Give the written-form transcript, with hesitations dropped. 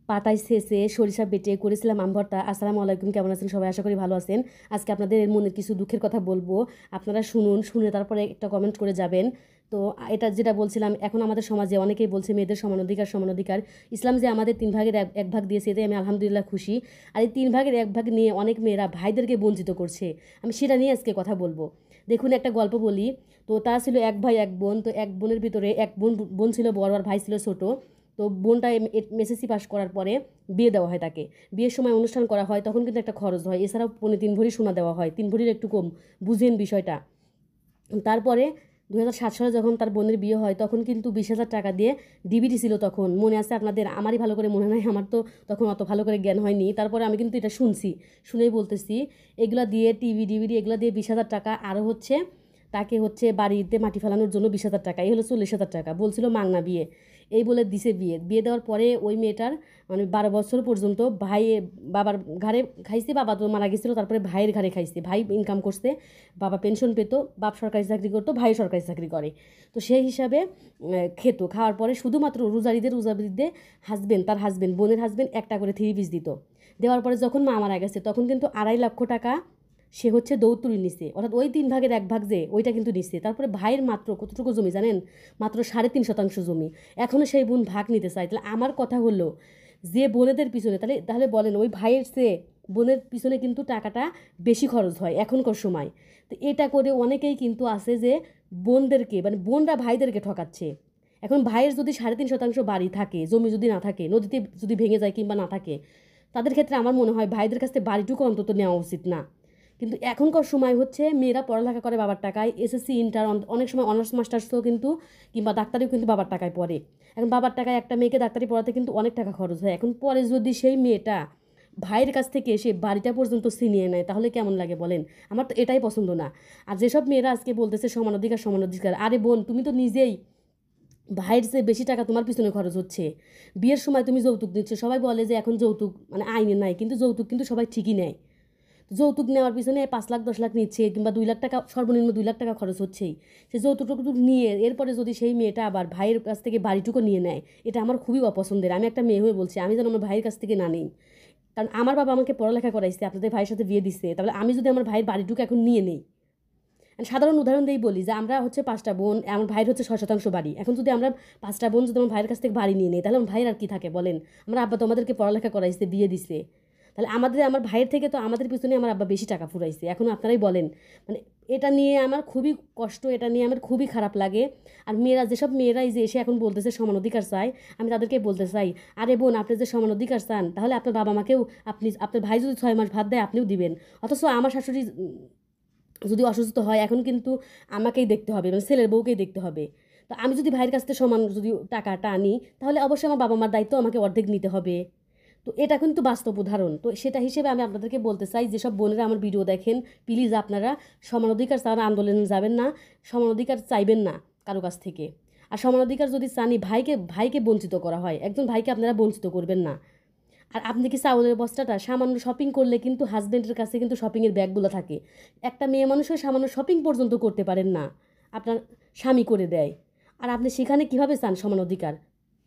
পাতায় ছেঁচে সরিষা বেটে করেছিলাম আম ভর্তা। আসসালামু আলাইকুম, কেমন আছেন সবাই? আশা করি ভালো আছেন। আজকে আপনাদের মনের কিছু দুঃখের কথা বলবো, আপনারা শুনুন, শুনে তারপরে একটা কমেন্ট করে যাবেন। তো এটা যেটা বলছিলাম, এখন আমাদের সমাজে অনেকেই বলছে মেয়েদের সমান অধিকার, সমান অধিকার। ইসলাম যে আমাদের 3 ভাগের এক ভাগ দিয়েছে, এতে আমি আলহামদুলিল্লাহ খুশি। আর এই 3 ভাগের 1 ভাগ নিয়ে অনেক মেয়েরা ভাইদেরকে বঞ্চিত করছে, আমি সেটা নিয়ে আজকে কথা বলবো। দেখুন, একটা গল্প বলি। তো তা ছিল এক ভাই এক বোন। তো এক বোনের ভিতরে এক বোন বোন ছিল বড় আর ভাই ছিল ছোট। তো বোনটা এসএসসি পাস করার পরে বিয়ে দেওয়া হয় তাকে। বিয়ের সময় অনুষ্ঠান করা হয়, তখন কিন্তু একটা খরচ হয়। এছাড়াও 3 ভরি সোনা দেওয়া হয়, 3 ভরির একটু কম, বুঝেন বিষয়টা। তারপরে 2007 সালে যখন তার বোনের বিয়ে হয়, তখন কিন্তু 20,000 টাকা দিয়ে ডিভিডি ছিল। তখন মনে আছে আপনাদের? আমারই ভালো করে মনে নাই, আমার তো তখন অত ভালো করে জ্ঞান হয়নি। তারপরে আমি কিন্তু এটা শুনছি, শুনেই বলতেছি। এগুলা দিয়ে টিভি ডিভিডি এগুলো দিয়ে 20,000 টাকা, আরও হচ্ছে তাকে হচ্ছে বাড়িতে মাটি ফেলানোর জন্য 20,000 টাকা, এই হলো 40,000 টাকা। বলছিল মাংনা বিয়ে, এই বলে দিছে বিয়ে। বিয়ে দেওয়ার পরে ওই মেয়েটার মানে 12 বছর পর্যন্ত ভাই বাবার ঘাড়ে খাইছে। বাবা তো মারা গেছিলো, তারপরে ভাইয়ের ঘাড়ে খাইছে। ভাই ইনকাম করছে, বাবা পেনশন পেত, বাপ সরকারি চাকরি করতো, ভাই সরকারি চাকরি করে। তো সেই হিসাবে খেত। খাওয়ার পরে শুধুমাত্র রোজারিদের তার হাজবেন্ড, বোনের হাজবেন্ড একটা করে 3 পিস দিত। দেওয়ার পরে যখন মা মারা গেছে, তখন কিন্তু 2.5 লক্ষ টাকা সে হচ্ছে দৌতুরি নিছে, অর্থাৎ ওই 3 ভাগের 1 ভাগ যে ওইটা কিন্তু নিচ্ছে। তারপরে ভাইয়ের মাত্র কতটুকু জমি জানেন? মাত্র 3.5 শতাংশ জমি। এখনও সেই বোন ভাগ নিতে চায়। তাহলে আমার কথা হলো, যে বোনেদের পিছনে, তাহলে তাহলে বলেন, ওই ভাইয়ের চেয়ে বোনের পিছনে কিন্তু টাকাটা বেশি খরচ হয় এখনকার সময়। তো এটা করে অনেকেই কিন্তু আছে যে বোনদেরকে, মানে বোনরা ভাইদেরকে ঠকাচ্ছে। এখন ভাইয়ের যদি 3.5 শতাংশ বাড়ি থাকে, জমি যদি না থাকে, নদীতে যদি ভেঙে যায় কিংবা না থাকে, তাদের ক্ষেত্রে আমার মনে হয় ভাইদের কাছ থেকে বাড়িটুকু অন্তত নেওয়া উচিত না। কিন্তু এখনকার সময় হচ্ছে মেয়েরা পড়ালেখা করে বাবার টাকায়, এসএসসি ইন্টার, অনেক সময় অনার্স মাস্টার্সও কিন্তু, কিংবা ডাক্তারিও কিন্তু বাবার টাকায় পড়ে। এখন বাবার টাকায় একটা মেয়েকে ডাক্তারি পড়াতে কিন্তু অনেক টাকা খরচ হয়। এখন পরে যদি সেই মেয়েটা ভাইয়ের কাছ থেকে এসে বাড়িটা পর্যন্ত ছিনিয়ে নেয়, তাহলে কেমন লাগে বলেন? আমার তো এটাই পছন্দ না। আর যেসব মেয়েরা আজকে বলতেছে সমান অধিকার, সমান অধিকার, আরে বোন, তুমি তো নিজেই ভাইয়ের চেয়ে বেশি টাকা তোমার পিছনে খরচ হচ্ছে। বিয়ের সময় তুমি যৌতুক দিচ্ছ, সবাই বলে যে এখন যৌতুক মানে আইনে নাই, কিন্তু যৌতুক কিন্তু সবাই ঠিকই নেয়। যৌতুক নেওয়ার পিছনে 5 লাখ 10 লাখ নিচ্ছে, কিংবা 2 লাখ টাকা, সর্বনিম্ন 2 লাখ টাকা খরচ হচ্ছেই। সে যৌতুকটুকু নিয়ে এরপরে যদি সেই মেয়েটা আবার ভাইয়ের কাছ থেকে বাড়িটুকু নিয়ে নেয়, এটা আমার খুবই অপছন্দের। আমি একটা মেয়ে হয়ে বলছি, আমি যেন আমার ভাইয়ের কাছ থেকে না নেই। কারণ আমার বাবা আমাকে পড়ালেখা করাইছে, আপনাদের ভাইয়ের সাথে বিয়ে দিচ্ছে, তাহলে আমি যদি আমার ভাইয়ের বাড়িটুকু এখন নিয়ে নেই। সাধারণ উদাহরণ দিয়েই বলি যে আমরা হচ্ছে 5টা বোন, আমার ভাইয়ের হচ্ছে 6 শতাংশ বাড়ি। এখন যদি আমরা 5টা বোন যদি আমার ভাইয়ের কাছ থেকে বাড়ি নিয়ে নিই, তাহলে আমার ভাইয়ের আর কি থাকে বলেন? আমার আব্বা তো আমাদেরকে পড়ালেখা করাইছে, বিয়ে দিছে। তাহলে আমার ভাইয়ের থেকে তো আমাদের পিছনে আমার আব্বা বেশি টাকা ফুরাইছে। এখন আপনারাই বলেন, মানে এটা নিয়ে আমার খুবই কষ্ট, এটা নিয়ে আমার খুবই খারাপ লাগে। আর মেয়েরা, যেসব মেয়েরাই যে এসে এখন বলতেছে সমান অধিকার চাই, আমি তাদেরকে বলতে চাই, আরে বোন, আপনি যে সমান অধিকার চান, তাহলে আপনার বাবা মাকেও, আপনার ভাই যদি 6 মাস ভাত দেয়, আপনিও দিবেন। অথচ আমার শাশুড়ি যদি অসুস্থ হয়, এখন কিন্তু আমাকেই দেখতে হবে, মানে ছেলের বউকেই দেখতে হবে। তো আমি যদি ভাইয়ের কাছ থেকে সমান যদি টাকাটা আনি, তাহলে অবশ্যই আমার বাবা মার দায়িত্ব আমাকে অর্ধেক নিতে হবে। তো এটা কিন্তু বাস্তব উদাহরণ। তো সেটা হিসেবে আমি আপনাদেরকে বলতে চাই, যেসব বোনেরা আমার ভিডিও দেখেন, প্লিজ আপনারা সমান অধিকার চান, আন্দোলনে যাবেন না, সমান অধিকার চাইবেন না কারো কাছ থেকে। আর সমান অধিকার যদি চানি, ভাইকে ভাইকে বঞ্চিত করা হয়, একজন ভাইকে আপনারা বঞ্চিত করবেন না। আর আপনি কি চাউলের বস্তাটা সামান্য শপিং করলে কিন্তু হাজব্যান্ডের কাছে কিন্তু শপিংয়ের ব্যাগগুলো থাকে। একটা মেয়ে মানুষের সামান্য শপিং পর্যন্ত করতে পারেন না, আপনার স্বামী করে দেয়। আর আপনি সেখানে কীভাবে চান সমান অধিকার?